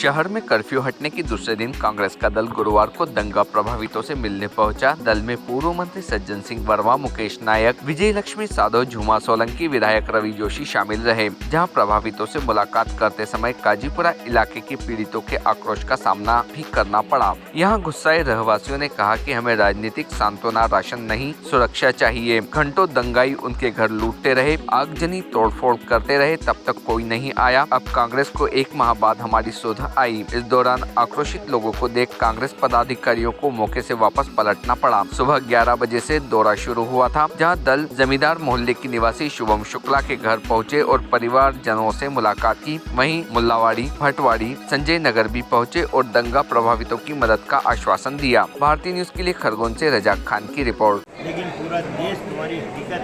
शहर में कर्फ्यू हटने की दूसरे दिन कांग्रेस का दल गुरुवार को दंगा प्रभावितों से मिलने पहुंचा। दल में पूर्व मंत्री सज्जन सिंह वर्मा, मुकेश नायक, विजय लक्ष्मी साधो, झूमा सोलंकी, विधायक रवि जोशी शामिल रहे। जहां प्रभावितों से मुलाकात करते समय काजीपुरा इलाके के पीड़ितों के आक्रोश का सामना भी करना पड़ा। यहां गुस्साए रहवासियों ने कहा कि हमें राजनीतिक सांत्वना, राशन नहीं, सुरक्षा चाहिए। घंटों दंगाई उनके घर लूटते रहे, आगजनी तोड़फोड़ करते रहे, तब तक कोई नहीं आया। अब कांग्रेस को एक माह बाद हमारी सुध आई। इस दौरान आक्रोशित लोगों को देख कांग्रेस पदाधिकारियों को मौके से वापस पलटना पड़ा। सुबह 11 बजे से दौरा शुरू हुआ था, जहां दल जमींदार मोहल्ले की निवासी शुभम शुक्ला के घर पहुंचे और परिवारजनों से मुलाकात की। वहीं मुल्लावाड़ी, भटवाड़ी, संजय नगर भी पहुंचे और दंगा प्रभावितों की मदद का आश्वासन दिया। भारतीय न्यूज के लिए खरगोन से रजाक खान की रिपोर्ट। लेकिन पूरा देश तुम्हारी हकीकत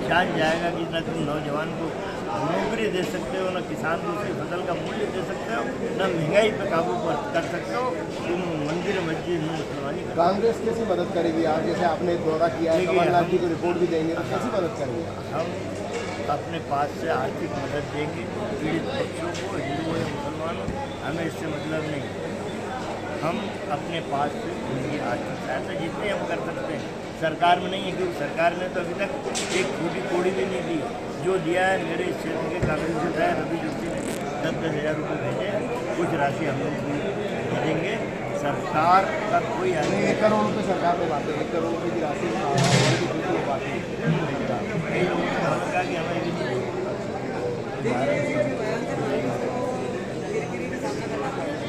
जान जाएगा कि न तुम नौजवान को नौकरी दे सकते हो, न किसान को उसकी फसल का मूल्य दे सकते हो, न महंगाई पर काबू कर सकते हो। तुम मंदिर मस्जिद मुसलमानी कांग्रेस कैसी मदद करेगी? आप जैसे आपने दौरा किया है, कमलनाथ जी को रिपोर्ट भी देंगे, तो कैसी मदद करेंगे? हम अपने पास से आर्थिक मदद देंगे पीड़ित पक्षों को, हिंदुओं या मुसलमानों, हमें इससे मतलब नहीं। हम अपने पास से उनकी आर्थिक सहायता जितनी हम कर सकते हैं, सरकार में नहीं है, क्योंकि सरकार ने तो अभी तक एक छोटी कोड़ी भी नहीं दी। जो दिया है मेरे इस क्षेत्र के कांग्रेस विधायक रवि जोशी ने 10-10 हज़ार रुपये भेजे। कुछ राशि हम लोग भी देंगे। सरकार का कोई 1 करोड़ रुपये सरकार में बातें, 1 करोड़ रुपये की राशि बातें। कई लोगों ने कहा कि हमें भी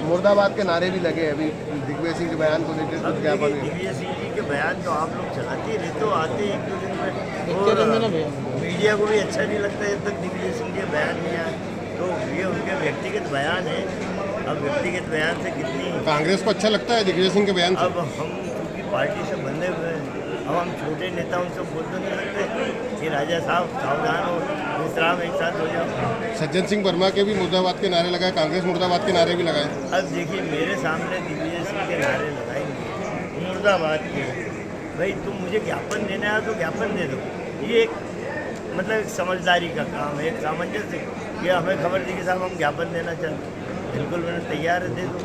मुर्दाबाद के नारे भी लगे अभी दिग्विजय सिंह के बयान को लेकर कुछ ज्ञापन है। दिग्विजय सिंह जी के बयान तो आप लोग चलाते ही रहते हो, आते ही 1-2 दिन में, और मीडिया को भी अच्छा नहीं लगता है जब तक दिग्विजय सिंह के बयान नहीं आए। तो ये उनके व्यक्तिगत बयान है। अब व्यक्तिगत बयान से कितनी कांग्रेस को अच्छा लगता है दिग्विजय सिंह के बयान से? अब हम क्योंकि पार्टी से बंधे हुए हैं, अब हम छोटे नेता उनसे बोल तो नहीं सकते कि राजा साहब सावधान हो, विश्राम एक साथ हो जाओ। सज्जन सिंह वर्मा के भी मुर्दाबाद के नारे लगाए, कांग्रेस मुर्दाबाद के नारे भी लगाए। अब देखिए, मेरे सामने दिग्विजय सिंह के नारे लगाएंगे मुर्दाबाद के। भाई तुम मुझे ज्ञापन देना है तो ज्ञापन दे दो। ये एक मतलब एक समझदारी का काम है, एक सामंजस्य। ये हमें खबर दी कि साहब हम ज्ञापन देना चाहते, बिल्कुल मैंने तैयार है, दे दो।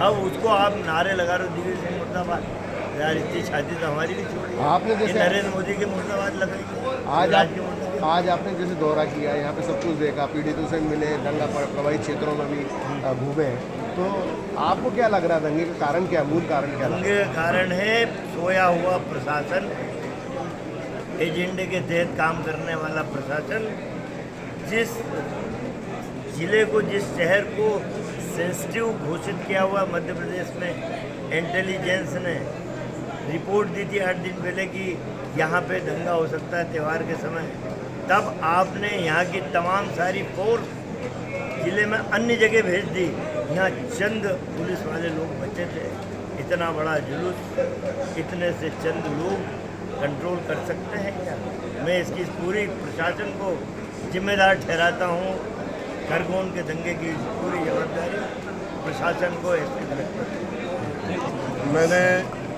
अब उसको आप नारे लगा रहे हो दिग्विजय सिंह मुर्दाबाद, यार इतनी शादी तो हमारी भी छोड़ी। आपने जैसे नरेंद्र मोदी के मुर्दाबाद लगाएंगे। आज आपने जैसे दौरा किया, यहाँ पे सब कुछ देखा, पीड़ितों से मिले, दंगा प्रभावित क्षेत्रों में भी घूमे, तो आपको क्या लग रहा है दंगे का कारण क्या, मूल कारण क्या? दंगे का कारण है सोया हुआ प्रशासन, एजेंडे के तहत काम करने वाला प्रशासन। जिस जिले को, जिस शहर को सेंसिटिव घोषित किया हुआ मध्य प्रदेश में, इंटेलिजेंस ने रिपोर्ट दी थी 8 दिन पहले कि यहाँ पे दंगा हो सकता है त्यौहार के समय, तब आपने यहाँ की तमाम सारी फोर्स जिले में अन्य जगह भेज दी। यहाँ चंद पुलिस वाले लोग बचे थे। इतना बड़ा जुलूस इतने से चंद लोग कंट्रोल कर सकते हैं क्या? मैं इसकी पूरी प्रशासन को जिम्मेदार ठहराता हूँ। खरगोन के दंगे की पूरी जवाबदारी प्रशासन को मैंने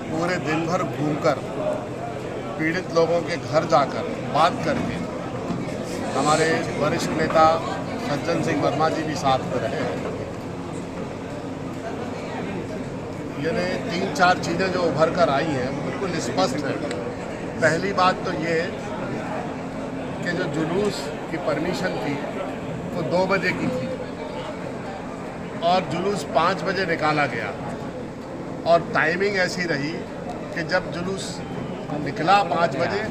पूरे दिन भर घूमकर पीड़ित लोगों के घर जाकर बात करके, हमारे वरिष्ठ नेता सज्जन सिंह वर्मा जी भी साथ में रहे। यानी 3-4 चीज़ें जो उभर कर आई हैं वो बिल्कुल स्पष्ट है। पहली बात तो ये कि जो जुलूस की परमिशन थी वो 2 बजे की थी और जुलूस 5 बजे निकाला गया, और टाइमिंग ऐसी रही कि जब जुलूस निकला 5 बजे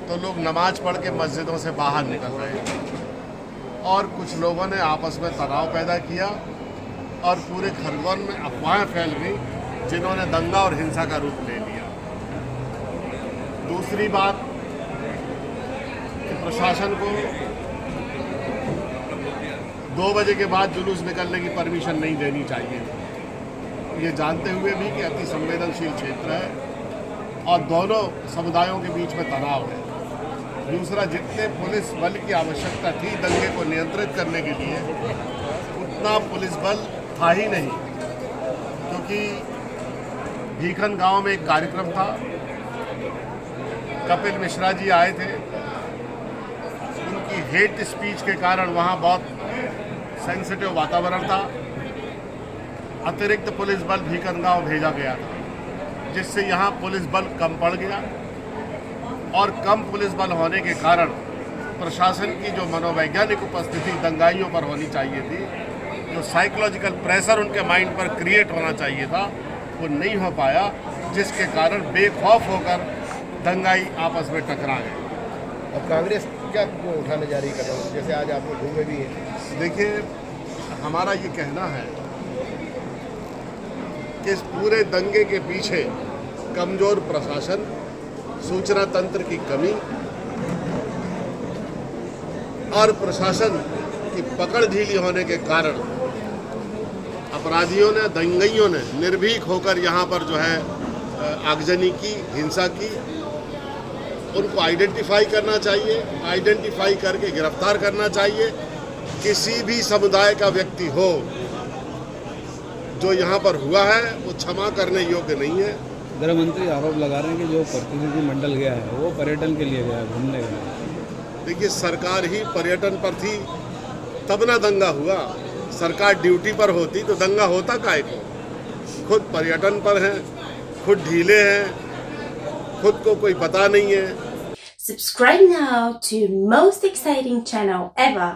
तो लोग नमाज पढ़ के मस्जिदों से बाहर निकल रहे, और कुछ लोगों ने आपस में तनाव पैदा किया और पूरे खरगोन में अफवाहें फैल गई जिन्होंने दंगा और हिंसा का रूप ले लिया। दूसरी बात कि प्रशासन को 2 बजे के बाद जुलूस निकलने की परमिशन नहीं देनी चाहिए, ये जानते हुए भी कि अति संवेदनशील क्षेत्र है और दोनों समुदायों के बीच में तनाव है। दूसरा, जितने पुलिस बल की आवश्यकता थी दंगे को नियंत्रित करने के लिए, उतना पुलिस बल था ही नहीं, क्योंकि भीखन गांव में एक कार्यक्रम था, कपिल मिश्रा जी आए थे, उनकी हेट स्पीच के कारण वहाँ बहुत सेंसिटिव वातावरण था। अतिरिक्त पुलिस बल भीकनगांव भेजा गया था, जिससे यहाँ पुलिस बल कम पड़ गया और कम पुलिस बल होने के कारण प्रशासन की जो मनोवैज्ञानिक उपस्थिति दंगाइयों पर होनी चाहिए थी, जो साइकोलॉजिकल प्रेशर उनके माइंड पर क्रिएट होना चाहिए था, वो नहीं हो पाया, जिसके कारण बेखौफ होकर दंगाई आपस में टकरा गए। अब कांग्रेस क्या उठाने जा रही कदम, जैसे आज आप लोग घूमे भी हैं? देखिए, हमारा ये कहना है कि इस पूरे दंगे के पीछे कमज़ोर प्रशासन, सूचना तंत्र की कमी और प्रशासन की पकड़ ढीली होने के कारण अपराधियों ने, दंगइयों ने निर्भीक होकर यहाँ पर जो है आगजनी की, हिंसा की। उनको आइडेंटिफाई करना चाहिए, आइडेंटिफाई करके गिरफ्तार करना चाहिए। किसी भी समुदाय का व्यक्ति हो, जो यहाँ पर हुआ है वो क्षमा करने योग्य नहीं है। गृह मंत्री आरोप लगा रहे हैं कि जो प्रतिनिधि मंडल गया है वो पर्यटन के लिए गया है, घूमने गया है। देखिए, सरकार ही पर्यटन पर थी तब ना दंगा हुआ। सरकार ड्यूटी पर होती तो दंगा होता काहे को? खुद पर्यटन पर हैं, खुद ढीले हैं, खुद को कोई पता नहीं है। Subscribe now to most exciting channel ever.